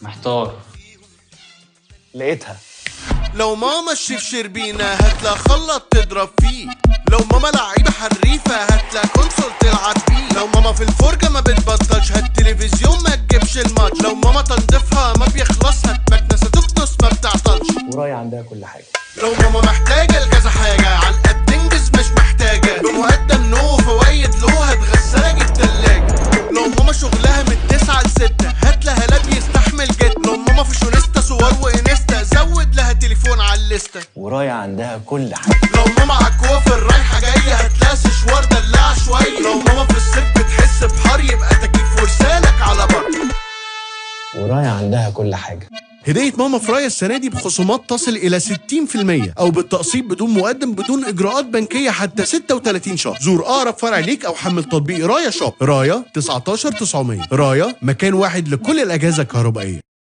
محتار. لقيتها. لو ماما الشيف شربينة هاتلا خلط تضرب فيه. لو ماما لعيبة حريفة هاتلا كونسول تلعب بيه. لو ماما في الفرجة ما بتبطلش هالتلفزيون ما تجيبش الماتش. لو ماما تنظيفها ما بيخلص هتمكنسة تكنس ما بتعطلش. ورايا عندها كل حاجة. لو ماما محتاجة لكذا حاجة على القد تنجز مش محتاجة. بمقدم نو فوايد له هتغسلك التلاجة. لو ماما شغلها من 9 ل 6 هاتلها لاب يستحمل جد. لو ماما في شونستا صور وانستا زود لها تليفون على الليستة. ورايا عندها كل حاجة. لو ماما عالكوافير رايحة جاية هتلاقي سشوار دلعها شوية. لو ماما في الصيف بتحس بحر يبقى تكييف ورسالك على بر. ورايا عندها كل حاجة. هدية ماما في رايا السنة دي بخصومات تصل إلى 60% أو بالتقسيط بدون مقدم بدون إجراءات بنكية حتى 36 شهر. زور أقرب فرع ليك أو حمل تطبيق رايا شوب. رايا 19900. رايا مكان واحد لكل الأجهزة الكهربائية.